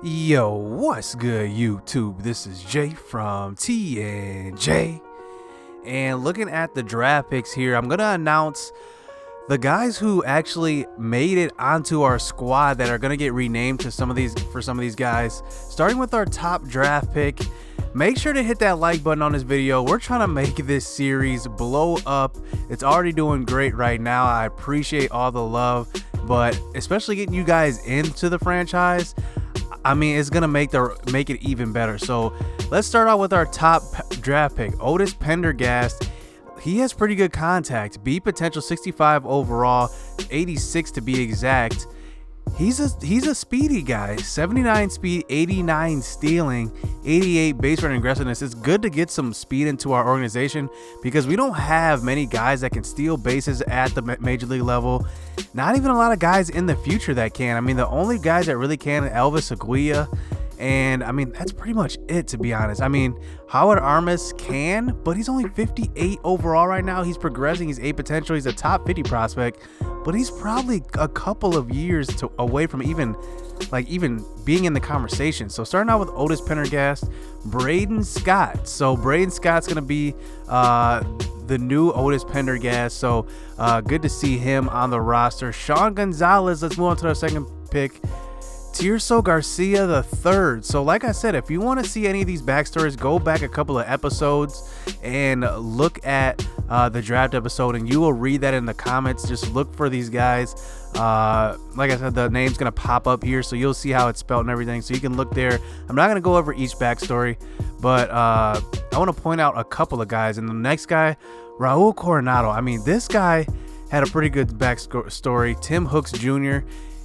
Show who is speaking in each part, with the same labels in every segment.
Speaker 1: Yo, what's good, YouTube? This is Jay from TNJ. And looking at the draft picks here, I'm going to announce the guys who actually made it onto our squad that are going to get renamed to some of these guys. Starting with our top draft pick, make sure to hit that like button on this video. We're trying to make this series blow up. It's already doing great right now. I appreciate all the love, but especially getting you guys into the franchise, I mean, it's gonna make it even better. So let's start out with our top draft pick, Otis Pendergast. He has pretty good contact, B potential, 65 overall, 86 to be exact. He's a speedy guy, 79 speed, 89 stealing, 88 base running aggressiveness. It's good to get some speed into our organization because we don't have many guys that can steal bases at the major league level. Not even a lot of guys in the future that can. I mean, the only guys that really can are Elvis Aguila, and I mean, that's pretty much it, to be honest. I mean, Howard Armas can, but he's only 58 overall right now. He's progressing. He's A potential. He's a top 50 prospect, but he's probably a couple of years away from even being in the conversation. So starting out with Otis Pendergast, Braden Scott. So Braden Scott's going to be the new Otis Pendergast. So good to see him on the roster. Sean Gonzalez. Let's move on to our second pick, Tirso Garcia the third. So like I said, if you want to see any of these backstories, go back a couple of episodes and look at the draft episode, and you will read that in the comments. Just look for these guys. Like I said, the name's gonna pop up here, so you'll see how it's spelled and everything, so you can look there. I'm not gonna go over each backstory, but I want to point out a couple of guys. And the next guy, Raul Coronado. I mean, this guy had a pretty good backstory. Tim Hooks Jr.,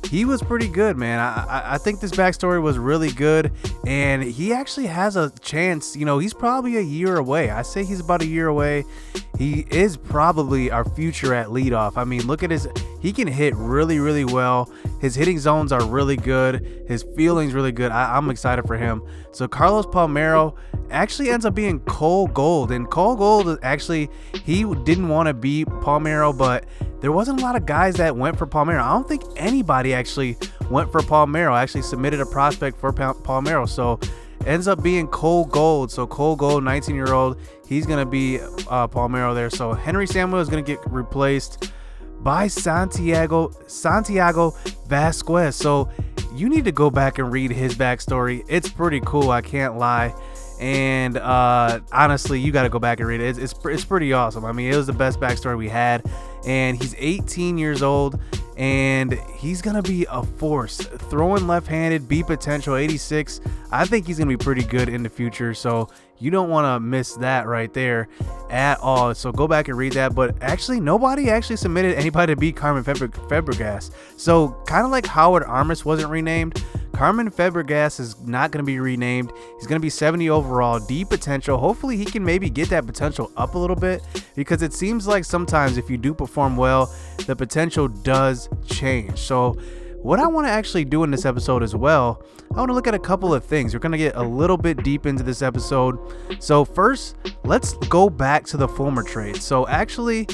Speaker 1: he was pretty good, man. I think this backstory was really good, and he actually has a chance. You know, he's probably a year away. I say he's about a year away. He is probably our future at leadoff. I mean, look at he can hit really, really well. His hitting zones are really good. His fielding's really good. I'm excited for him. So Carlos Palmeiro actually ends up being Cole Gold, and Cole Gold actually, he didn't want to be Palmeiro, but there wasn't a lot of guys that went for Palmeiro. I don't think anybody actually went for Palmeiro. I actually submitted a prospect for Palmeiro, so ends up being Cole Gold. So Cole Gold, 19-year-old, he's gonna be Palmeiro there. So Henry Samuel is gonna get replaced by Santiago Vasquez. So you need to go back and read his backstory. It's pretty cool, I can't lie. And honestly, you got to go back and read it. It's pretty awesome. I mean, it was the best backstory we had. And he's 18 years old, and he's gonna be a force. Throwing left-handed, B potential, 86. I think he's gonna be pretty good in the future. So you don't want to miss that right there at all. So go back and read that. But actually, nobody actually submitted anybody to beat Carmen Fabregas. So kind of like Howard Armas wasn't renamed, Carmen Fabregas is not going to be renamed. He's going to be 70 overall, D potential. Hopefully he can maybe get that potential up a little bit, because it seems like sometimes if you do perform well, the potential does change. So what I want to actually do in this episode as well, I want to look at a couple of things. We're going to get a little bit deep into this episode. So first, let's go back to the Fulmer trade. So actually,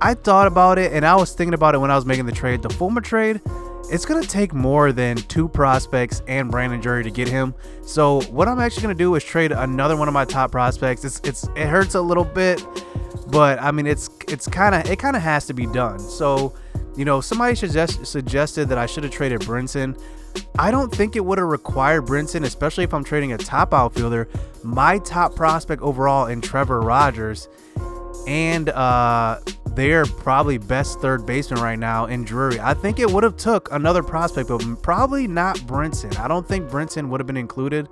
Speaker 1: I thought about it, and I was thinking about it when I was making the trade. The Fulmer trade, it's going to take more than 2 prospects and Brandon Drury to get him. So what I'm actually going to do is trade another one of my top prospects. It hurts a little bit, but I mean, it kind of has to be done. So, you know, somebody suggested that I should have traded Brinson. I don't think it would have required Brinson, especially if I'm trading a top outfielder. My top prospect overall in Trevor Rogers, and they're probably best third baseman right now in Drury. I think it would have took another prospect, but probably not Brinson. I don't think Brinson would have been included,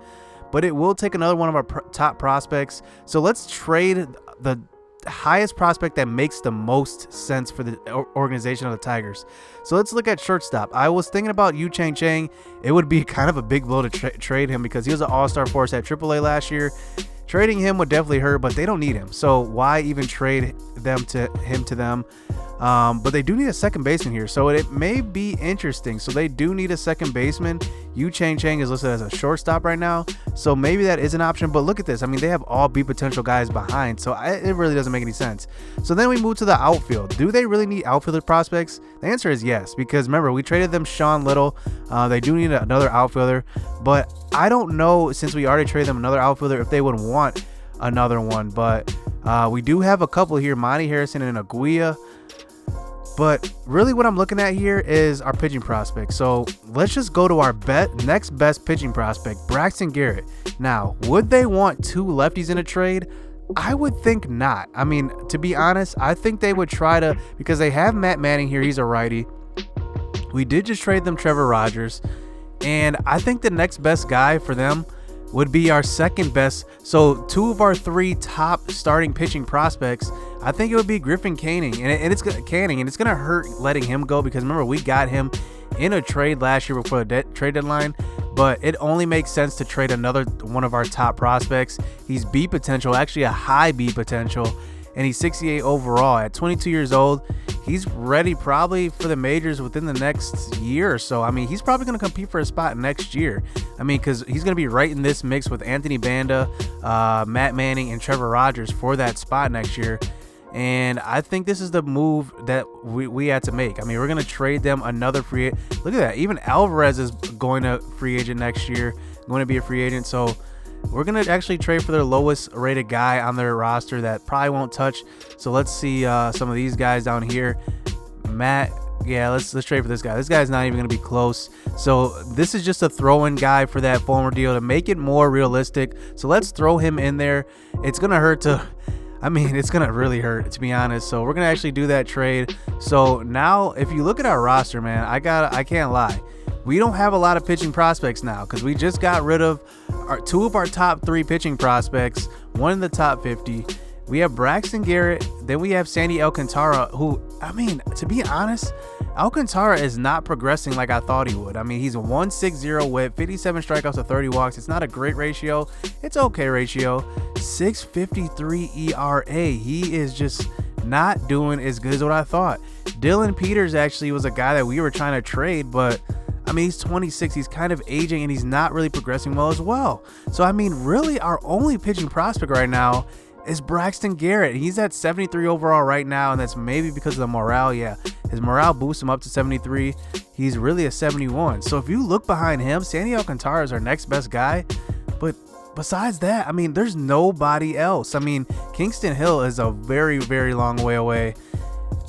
Speaker 1: but it will take another one of our top prospects. So let's trade the highest prospect that makes the most sense for the organization of the Tigers. So let's look at shortstop. I was thinking about Yu Chang. It would be kind of a big blow to trade him, because he was an all-star force at AAA last year. trading him would definitely hurt, but they don't need him. So why even trade him to them? But they do need a second baseman here, so it may be interesting. So they do need a second baseman. Yu Chang Chang is listed as a shortstop right now, so maybe that is an option. But look at this. I mean, they have all B potential guys behind, so it really doesn't make any sense. So then we move to the outfield. Do they really need outfielder prospects? The answer is yes, because remember, we traded them Sean Little. They do need another outfielder, but I don't know, since we already traded them another outfielder, if they would want another one. But we do have a couple here, Monty Harrison and Aguila. But really what I'm looking at here is our pitching prospect. So let's just go to our next best pitching prospect, Braxton Garrett. Now, would they want two lefties in a trade? I would think not. I mean, to be honest, I think they would try to, because they have Matt Manning here. He's a righty. We did just trade them Trevor Rogers. And I think the next best guy for them would be our second best. So two of our three top starting pitching prospects, I think it would be Griffin Canning, and it's gonna hurt letting him go, because remember, we got him in a trade last year before the trade deadline. But it only makes sense to trade another one of our top prospects. He's B potential, actually a high B potential, and he's 68 overall. At 22 years old, he's ready probably for the majors within the next year or so. I mean, he's probably going to compete for a spot next year. I mean, because he's going to be right in this mix with Anthony Banda, Matt Manning, and Trevor Rogers for that spot next year. And I think this is the move that we had to make. I mean, we're going to trade them another free agent. Look at that. Even Alvarez is going to free agent next year, going to be a free agent. So we're going to actually trade for their lowest rated guy on their roster that probably won't touch. So let's see some of these guys down here. Matt, yeah, let's trade for this guy. This guy's not even going to be close. So this is just a throw-in guy for that Fulmer deal to make it more realistic. So let's throw him in there. It's going to hurt to... I mean, it's going to really hurt, to be honest. So we're going to actually do that trade. So now, if you look at our roster, man, I can't lie. We don't have a lot of pitching prospects now, because we just got rid of two of our top three pitching prospects, one in the top 50. We have Braxton Garrett. Then we have Sandy Alcantara, who, I mean, to be honest, Alcantara is not progressing like I thought he would. I mean, he's a 1.60 whip, 57 strikeouts to 30 walks. It's not a great ratio. It's okay ratio. 6.53 ERA. He is just not doing as good as what I thought. Dylan Peters actually was a guy that we were trying to trade, but I mean, he's 26. He's kind of aging, and he's not really progressing well as well. So, I mean, really, our only pitching prospect right now is Braxton Garrett. He's at 73 overall right now, and that's maybe because of the morale. Yeah, his morale boosts him up to 73. He's really a 71. So if you look behind him, Sandy Alcantara is our next best guy. But besides that, I mean, there's nobody else. I mean, Kingston Hill is a very, very long way away.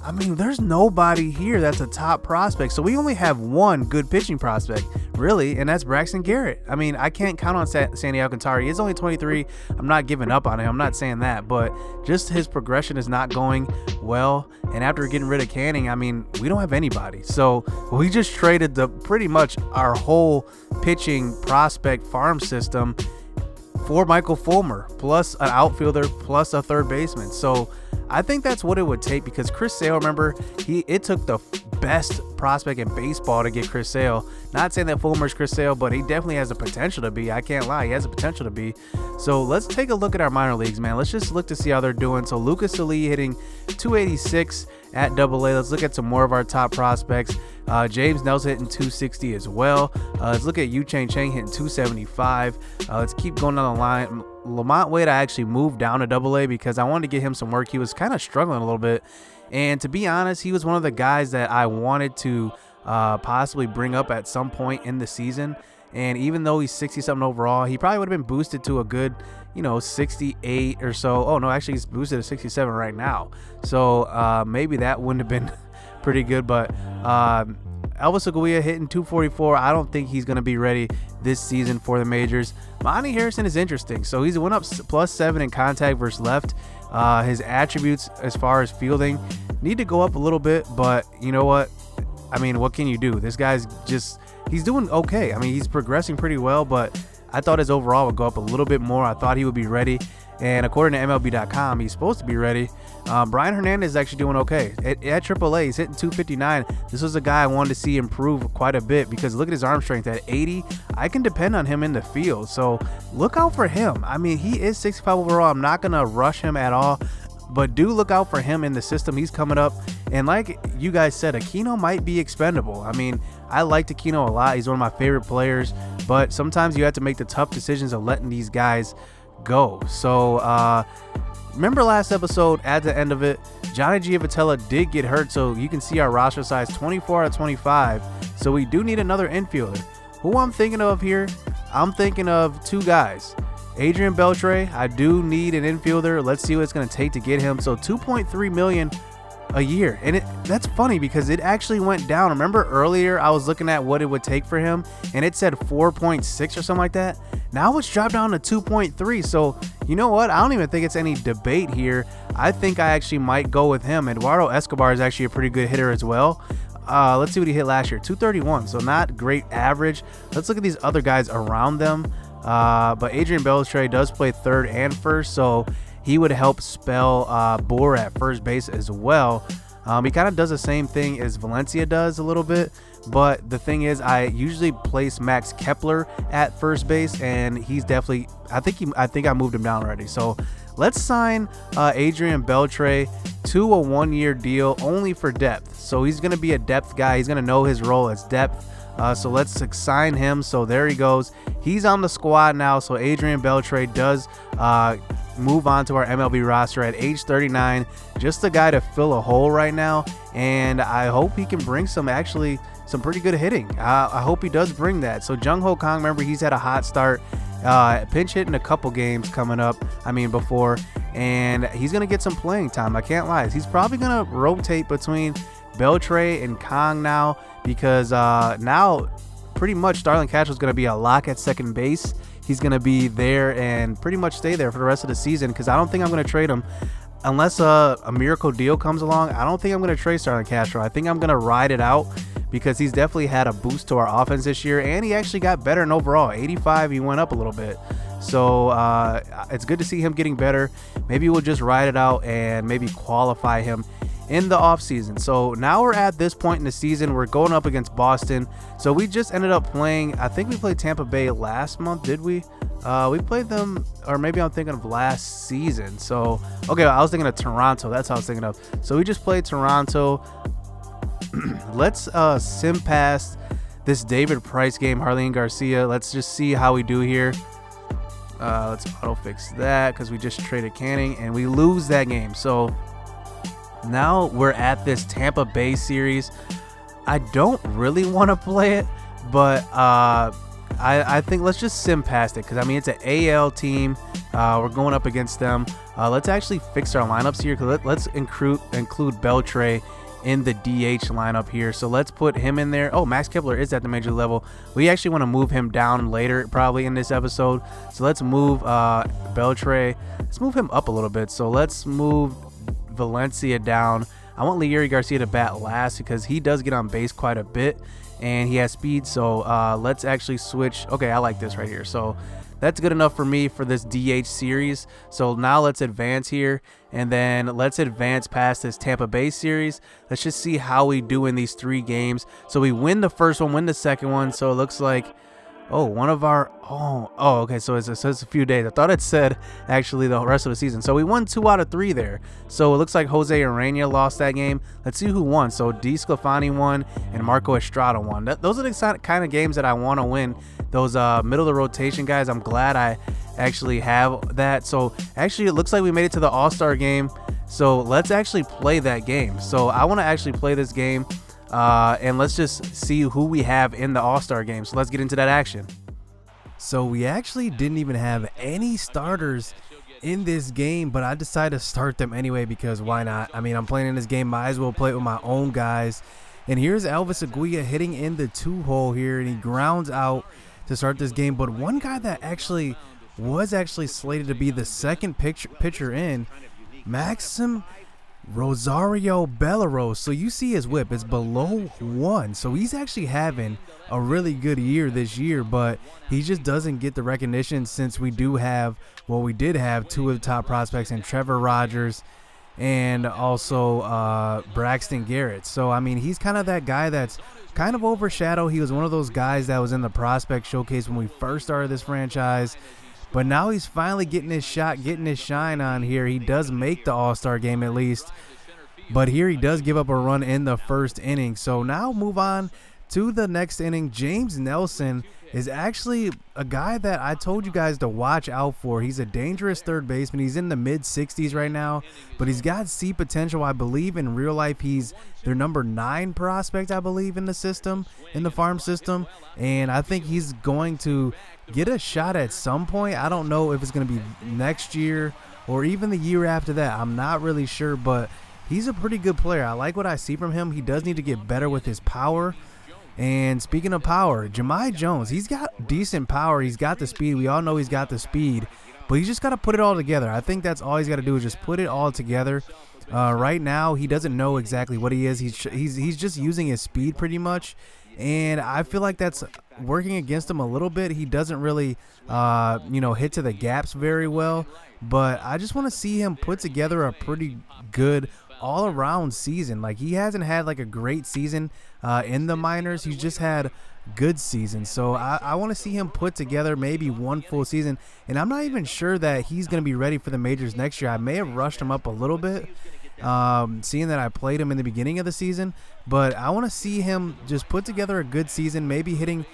Speaker 1: I mean, there's nobody here that's a top prospect. So we only have one good pitching prospect, really, and that's Braxton Garrett. I mean, I can't count on Sandy Alcantara. He's only 23. I'm not giving up on him. I'm not saying that, but just his progression is not going well. And after getting rid of Canning, I mean, we don't have anybody. So we just traded pretty much our whole pitching prospect farm system for Michael Fulmer, plus an outfielder, plus a third baseman. So I think that's what it would take, because Chris Sale, remember, it took the best prospect in baseball to get Chris Sale. Not saying that Fulmer's Chris Sale, but he definitely has the potential to be. I can't lie, he has the potential to be. So let's take a look at our minor leagues, man. Let's just look to see how they're doing. So Lucas Salih hitting 286 at AA. Let's look at some more of our top prospects. James Nelson hitting 260 as well. Let's look at Yu Chang Chang hitting 275. Let's keep going down the line. Lamont Wade, I actually moved down to AA because I wanted to get him some work. He was kind of struggling a little bit, and to be honest, he was one of the guys that I wanted to possibly bring up at some point in the season. And even though he's 60 something overall, he probably would have been boosted to a good, 68 or so. Oh no, actually he's boosted to 67 right now, so maybe that wouldn't have been pretty good. But Elvis Aguila hitting 244. I don't think he's going to be ready this season for the majors. Monty Harrison is interesting. So he's went up +7 in contact versus left. His attributes as far as fielding need to go up a little bit, but you know what? I mean, what can you do? This guy's he's doing okay. I mean, he's progressing pretty well, but I thought his overall would go up a little bit more. I thought he would be ready. and according to MLB.com, he's supposed to be ready. Brayan Hernandez is actually doing okay. At AAA, he's hitting 259. This was a guy I wanted to see improve quite a bit because look at his arm strength at 80. I can depend on him in the field, so look out for him. I mean, he is 65 overall. I'm not going to rush him at all, but do look out for him in the system. He's coming up, and like you guys said, Aquino might be expendable. I mean, I liked Aquino a lot. He's one of my favorite players, but sometimes you have to make the tough decisions of letting these guys go. So remember last episode, at the end of it, Johnny Giavotella did get hurt, so you can see our roster size 24 out of 25. So we do need another infielder. Who I'm thinking of here, I'm thinking of two guys. Adrian Beltre, I do need an infielder. Let's see what it's going to take to get him. So $2.3 million a year, and that's funny because it actually went down. Remember earlier I was looking at what it would take for him, and it said 4.6 or something like that. Now it's dropped down to 2.3. So you know what? I don't even think it's any debate here. I think I actually might go with him. Eduardo Escobar is actually a pretty good hitter as well. Let's see what he hit last year. 231. So not great average. Let's look at these other guys around them. But Adrian Beltre does play third and first, so he would help spell Bohr at first base as well. He kind of does the same thing as Valencia does a little bit, but the thing is, I usually place Max Kepler at first base, and he's definitely, I think I moved him down already. So let's sign Adrian Beltre to a 1-year deal only for depth. So he's going to be a depth guy. He's going to know his role as depth. So let's sign him. So there he goes. He's on the squad now. So Adrian Beltre does move on to our MLB roster at age 39. Just a guy to fill a hole right now. And I hope he can bring some pretty good hitting. I hope he does bring that. So Jung Ho Kang, remember, he's had a hot start. Pinch hitting a couple games coming up. Before. And he's going to get some playing time. I can't lie. He's probably going to rotate between Beltre and Kang now, because now pretty much Starlin Castro is going to be a lock at second base. He's going to be there and pretty much stay there for the rest of the season, because I don't think I'm going to trade him unless a miracle deal comes along. I don't think I'm going to trade Starlin Castro. I think I'm going to ride it out, because he's definitely had a boost to our offense this year, and he actually got better in overall. 85, he went up a little bit. So it's good to see him getting better. Maybe we'll just ride it out and maybe qualify him in the offseason. So now we're at this point in the season. We're going up against Boston. So we just ended up playing, I think we played Tampa Bay last month, did we? We played them, or maybe I'm thinking of last season. So, okay, I was thinking of Toronto. That's what I was thinking of. So we just played Toronto. Let's sim past this David Price game, Harleen Garcia. Let's just see how we do here. Let's auto fix that, because we just traded Canning and we lose that game. So now we're at this Tampa Bay series. I don't really want to play it, but I think let's just sim past it, because it's an AL team. We're going up against them. Let's actually fix our lineups here, because let's include Beltre in the DH lineup here. So let's put him in there. Oh, Max Kepler is at the major level. We actually want to move him down later, probably in this episode. So let's move Beltre. Let's move him up a little bit. So let's move Valencia down. I want Leury Garcia to bat last, because he does get on base quite a bit and he has speed. So let's actually switch. Okay, I like this right here. So that's good enough for me for this DH series. So now let's advance here, and then let's advance past this Tampa Bay series. Let's just see how we do in these 3 games. So we win the first one, win the second one. So it looks like, okay, so it says a few days. I thought it said actually the rest of the season. So we won 2 out of 3 there. So it looks like Jose Urena lost that game. Let's see who won. So Di Sclafani won and Marco Estrada won. Those are the kind of games that I want to win. Those middle of the rotation guys. I'm glad I actually have that. So actually it looks like we made it to the All-Star game. So let's actually play that game. So I want to actually play this game. And let's just see who we have in the All-Star game. So let's get into that action. So we actually didn't even have any starters in this game, but I decided to start them anyway, because why not? I'm playing in this game, might as well play it with my own guys. And here's Elvis Aguila hitting in the 2-hole here, and he grounds out to start this game. But one guy that was slated to be the second pitcher in, Maxim Rosario Belleros. So you see his whip, it's below 1. So he's actually having a really good year this year, but he just doesn't get the recognition since we did have 2 of the top prospects in Trevor Rogers and also Braxton Garrett. So, I mean, he's kind of that guy that's kind of overshadowed. He was one of those guys that was in the prospect showcase when we first started this franchise. But now he's finally getting his shot, getting his shine on here. He does make the All-Star game at least. But here he does give up a run in the first inning. So now move on to the next inning. James Nelson is actually a guy that I told you guys to watch out for. He's a dangerous third baseman. He's in the mid-60s right now, but he's got C potential. I believe in real life he's their number 9 prospect, I believe, in the system, in the farm system. And I think he's going to get a shot at some point. I don't know if it's going to be next year or even the year after that. I'm not really sure, but he's a pretty good player. I like what I see from him. He does need to get better with his power. And speaking of power, Jahmai Jones, he's got decent power. He's got the speed. We all know he's got the speed, but he's just got to put it all together. I think that's all he's got to do is just put it all together. Right now, he doesn't know exactly what he is. He's just using his speed pretty much, and I feel like that's working against him a little bit. He doesn't really, hit to the gaps very well, but I just want to see him put together a pretty good all-around season. Like, he hasn't had like a great season in the minors. He's just had good seasons. So I want to see him put together maybe one full season, and I'm not even sure that he's going to be ready for the majors next year. I may have rushed him up a little bit, seeing that I played him in the beginning of the season, but I want to see him just put together a good season, maybe hitting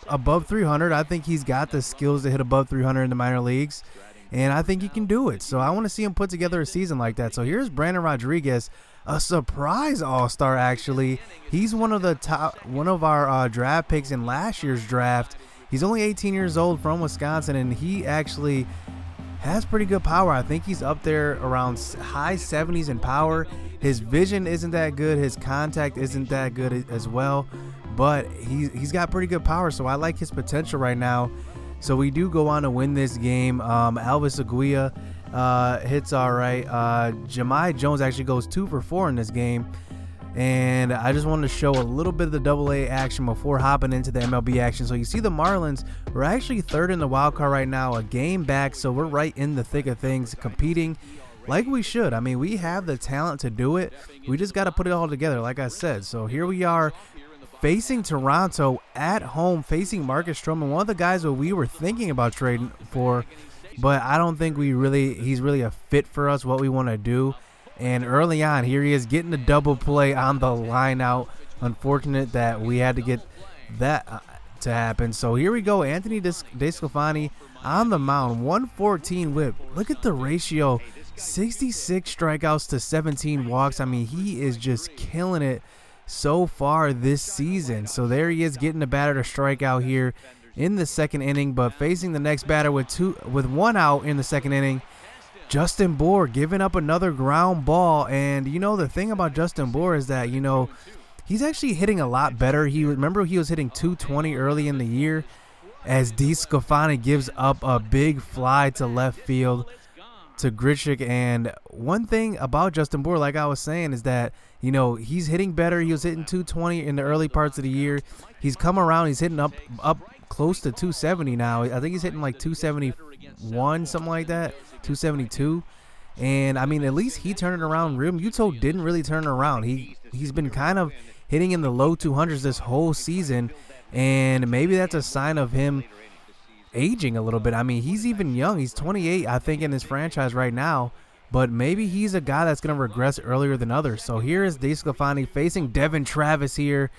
Speaker 1: above 300. I think he's got the skills to hit above 300 in the minor leagues, and I think he can do it. So I want to see him put together a season like that. So here's Brandon Rodriguez, a surprise all-star actually. He's one of our draft picks in last year's draft. He's only 18 years old, from Wisconsin, and he actually has pretty good power. I think he's up there around high 70s in power. His vision isn't that good. His contact isn't that good as well, but he's got pretty good power, so I like his potential right now. So we do go on to win this game. Elvis Aguila hits all right. Jahmai Jones actually goes 2 for 4 in this game. And I just wanted to show a little bit of the AA action before hopping into the MLB action. So you see the Marlins, we're actually 3rd in the wild card right now, a game back. So we're right in the thick of things, competing like we should. I mean, we have the talent to do it. We just got to put it all together, like I said. So here we are, facing Toronto at home, facing Marcus Stroman, one of the guys that we were thinking about trading for, but I don't think he's really a fit for us, what we want to do. And early on, here he is getting a double play on the line out. Unfortunate that we had to get that to happen. So here we go, Anthony DeSclafani on the mound, 114 whip. Look at the ratio, 66 strikeouts to 17 walks. I mean, he is just killing it so far this season. So there he is, getting the batter to strike out here in the second inning, but facing the next batter with 1 out in the second inning, Justin Bour giving up another ground ball. And the thing about Justin Bour is that he's actually hitting a lot better. He was hitting 220 early in the year, as DeSclafani gives up a big fly to left field to Dietrich. And one thing about Justin Bour, like I was saying, is that he's hitting better. He was hitting 220 in the early parts of the year. He's come around. He's hitting up close to 270 now. I think he's hitting like 271, something like that, 272. And I mean, at least he turned it around. Real Muto didn't really turn it around. He's been kind of hitting in the low 200s this whole season, and maybe that's a sign of him aging a little bit. I mean, he's even young. He's 28, I think, in this franchise right now. But maybe he's a guy that's going to regress earlier than others. So here is DeSclafani facing Devin Travis here,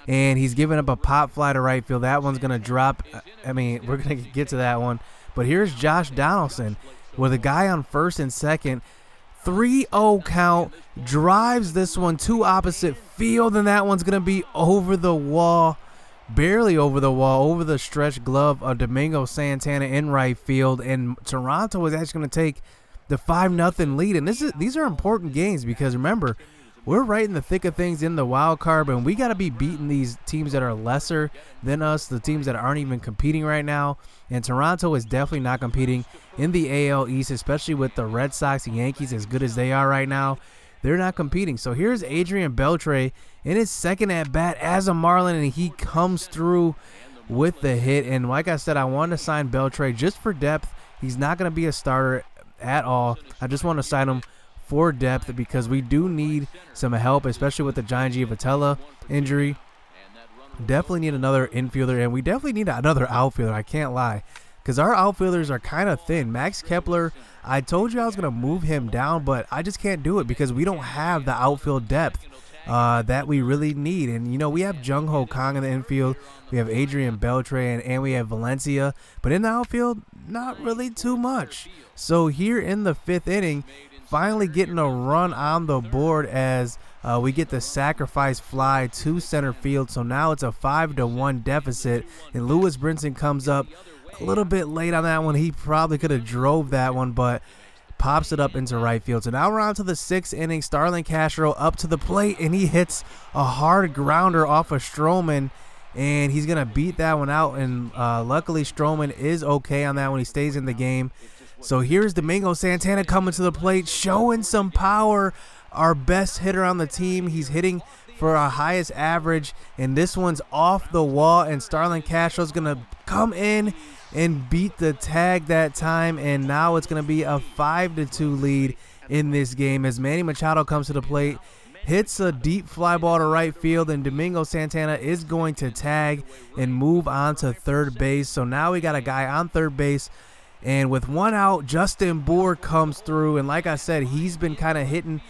Speaker 1: and he's giving up a pop fly to right field. That one's going to drop. I mean, we're going to get to that one. But here's Josh Donaldson with a guy on first and second. 3-0 count, drives this one to opposite field, and that one's going to be over the wall. Barely over the wall, over the stretch glove of Domingo Santana in right field. And Toronto is actually going to take the 5-0 lead. And these are important games because, remember, we're right in the thick of things in the wild card, and we got to be beating these teams that are lesser than us, the teams that aren't even competing right now. And Toronto is definitely not competing in the AL East, especially with the Red Sox and Yankees as good as they are right now. They're not competing. So here's Adrian Beltre in his second at-bat as a Marlin, and he comes through with the hit. And like I said, I wanted to sign Beltre just for depth. He's not going to be a starter at all. I just want to sign him for depth because we do need some help, especially with the Giant Giavotella injury. Definitely need another infielder, and we definitely need another outfielder. I can't lie, because our outfielders are kind of thin. Max Kepler, I told you I was going to move him down, but I just can't do it because we don't have the outfield depth that we really need. And, you know, we have Jung Ho Kang in the infield. We have Adrian Beltre, and we have Valencia. But in the outfield, not really too much. So here in the fifth inning, finally getting a run on the board as we get the sacrifice fly to center field. So now it's a 5-1 deficit, and Lewis Brinson comes up a little bit late on that one. He probably could have drove that one, but pops it up into right field. So now we're on to the sixth inning. Starlin Castro up to the plate, and he hits a hard grounder off of Stroman, and he's going to beat that one out. And luckily Stroman is okay on that one. He stays in the game. So here's Domingo Santana coming to the plate, showing some power. Our best hitter on the team. He's hitting for our highest average, and this one's off the wall, and Starlin Castro's going to come in and beat the tag that time, and now it's going to be a 5-2 lead in this game as Manny Machado comes to the plate, hits a deep fly ball to right field, and Domingo Santana is going to tag and move on to third base. So now we got a guy on third base, and with one out, Justin Bour comes through, and like I said, he's been kind of hitting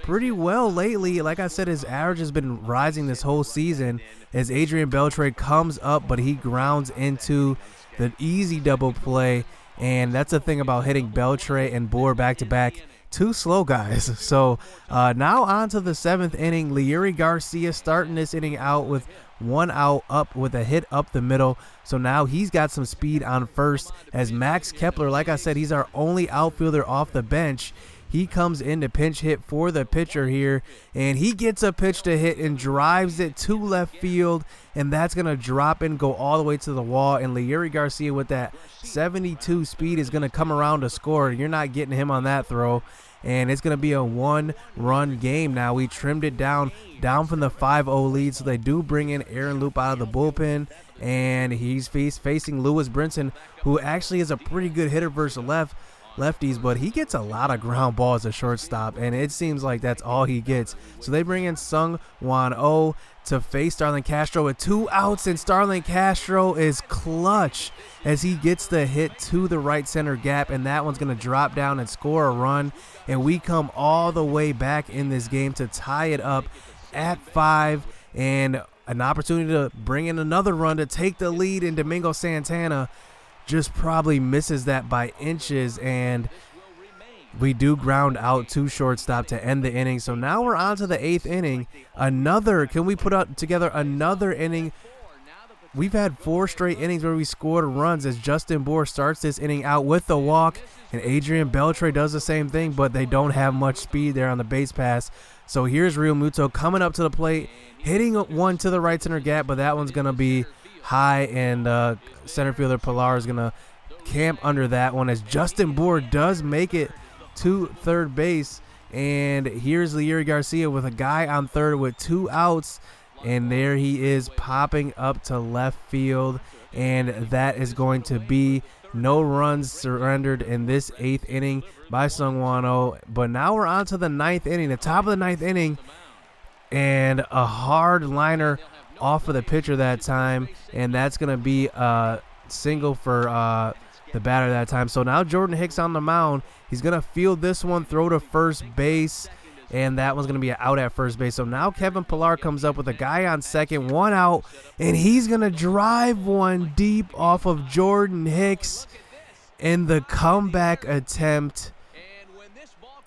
Speaker 1: pretty well lately. Like I said, his average has been rising this whole season as Adrian Beltre comes up, but he grounds into the easy double play, and that's the thing about hitting Beltre and Bour back-to-back. Two slow guys. So now on to the seventh inning. Leury Garcia starting this inning out with one out, up with a hit up the middle. So now he's got some speed on first as Max Kepler, like I said, he's our only outfielder off the bench. He comes in to pinch hit for the pitcher here, and he gets a pitch to hit and drives it to left field, and that's going to drop and go all the way to the wall. And Leury Garcia with that 72 speed is going to come around to score. You're not getting him on that throw, and it's going to be a one-run game now. We trimmed it down from the 5-0 lead, so they do bring in Aaron Loup out of the bullpen, and he's facing Lewis Brinson, who actually is a pretty good hitter versus lefties, but he gets a lot of ground balls at shortstop, and it seems like that's all he gets. So they bring in Sung Won Oh to face Starlin Castro with 2 outs, and Starlin Castro is clutch as he gets the hit to the right center gap, and that one's going to drop down and score a run, and we come all the way back in this game to tie it up at 5, and an opportunity to bring in another run to take the lead, and Domingo Santana just probably misses that by inches, and we do ground out to shortstop to end the inning. So now we're on to the 8th inning. Can we put out together another inning? We've had 4 straight innings where we scored runs as Justin Bour starts this inning out with the walk, and Adrian Beltre does the same thing, but they don't have much speed there on the base pass. So here's Real Muto coming up to the plate, hitting one to the right center gap, but that one's going to be high, and center fielder Pilar is going to camp under that one as Justin Bour does make it to third base. And here's Leury Garcia with a guy on third with 2 outs, and there he is popping up to left field, and that is going to be no runs surrendered in this 8th inning by Sung Won Oh. But now we're on to the 9th inning, the top of the 9th inning, and a hard liner off of the pitcher that time, and that's going to be a single for the batter that time. So now Jordan Hicks on the mound. He's going to field this one, throw to first base, and that one's going to be out at first base. So now Kevin Pillar comes up with a guy on second, 1 out, and he's going to drive one deep off of Jordan Hicks in the comeback attempt.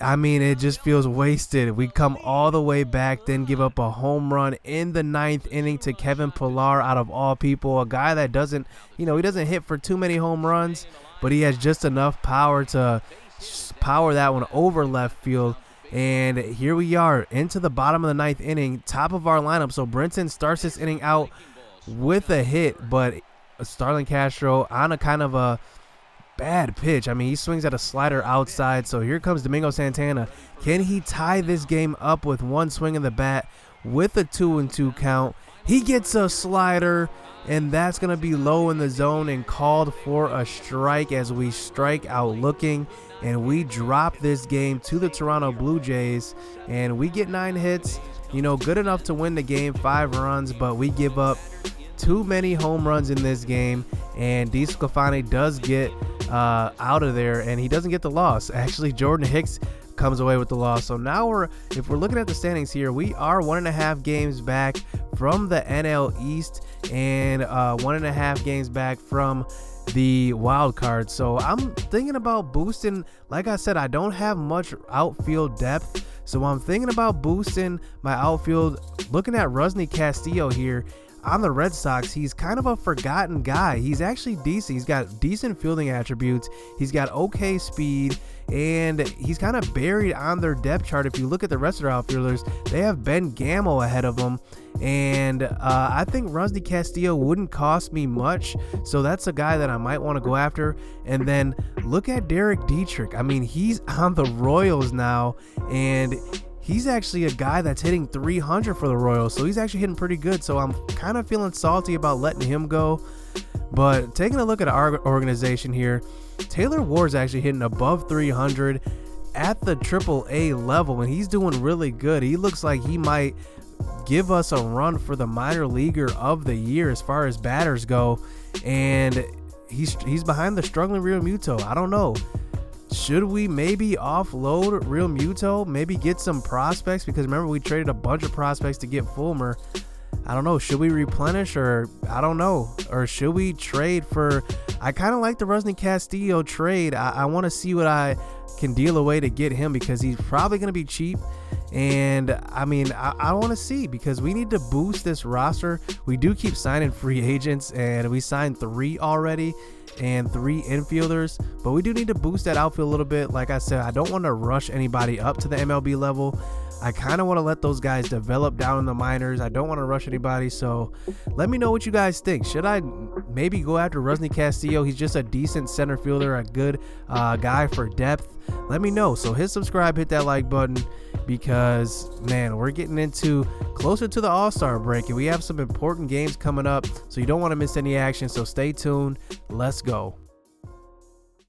Speaker 1: I mean, it just feels wasted. We come all the way back, then give up a home run in the 9th inning to Kevin Pillar, out of all people, a guy that doesn't, he doesn't hit for too many home runs, but he has just enough power to power that one over left field. And here we are into the bottom of the 9th inning, top of our lineup. So Brinson starts this inning out with a hit, but Starlin Castro on a kind of a bad pitch. I mean, he swings at a slider outside. So here comes Domingo Santana. Can he tie this game up with one swing of the bat with a 2-2 count? He gets a slider, and that's going to be low in the zone and called for a strike as we strike out looking, and we drop this game to the Toronto Blue Jays, and we get 9 hits, you know, good enough to win the game, 5 runs, but we give up too many home runs in this game, and DeSclafani does get out of there, and he doesn't get the loss. Actually, Jordan Hicks comes away with the loss. So now if we're looking at the standings here, we are 1.5 games back from the NL East and 1.5 games back from the wild card. So I'm thinking about boosting. Like I said, I don't have much outfield depth, so I'm thinking about boosting my outfield. Looking at Rusney Castillo here on the Red Sox, he's kind of a forgotten guy. He's actually decent. He's got decent fielding attributes. He's got okay speed, and he's kind of buried on their depth chart. If you look at the rest of their outfielders, they have Ben Gamel ahead of him, and I think Rusney Castillo wouldn't cost me much, so that's a guy that I might want to go after. And then look at Derek Dietrich. I mean, he's on the Royals now, and he's actually a guy that's hitting 300 for the Royals, so he's actually hitting pretty good. So I'm kind of feeling salty about letting him go. But taking a look at our organization here, Taylor Ward's actually hitting above 300 at the AAA level, and he's doing really good. He looks like he might give us a run for the minor leaguer of the year as far as batters go. And he's behind the struggling Real Muto. I don't know. Should we maybe offload Real Muto? Maybe get some prospects? Because remember, we traded a bunch of prospects to get Fulmer. I don't know. Should we replenish, or I don't know. Or should we trade for... I kind of like the Rusney Castillo trade. I want to see what I can deal away to get him, because he's probably going to be cheap. And I mean, I want to see, because we need to boost this roster. We do keep signing free agents, and we signed 3 already and 3 infielders, but we do need to boost that outfield a little bit. Like I said, I don't want to rush anybody up to the MLB level. I kind of want to let those guys develop down in the minors. I don't want to rush anybody. So let me know what you guys think. Should I maybe go after Rusney Castillo? He's just a decent center fielder, a good guy for depth. Let me know. So hit subscribe, hit that like button, because man, we're getting into closer to the All-Star break, and we have some important games coming up, so you don't want to miss any action. So stay tuned. Let's go.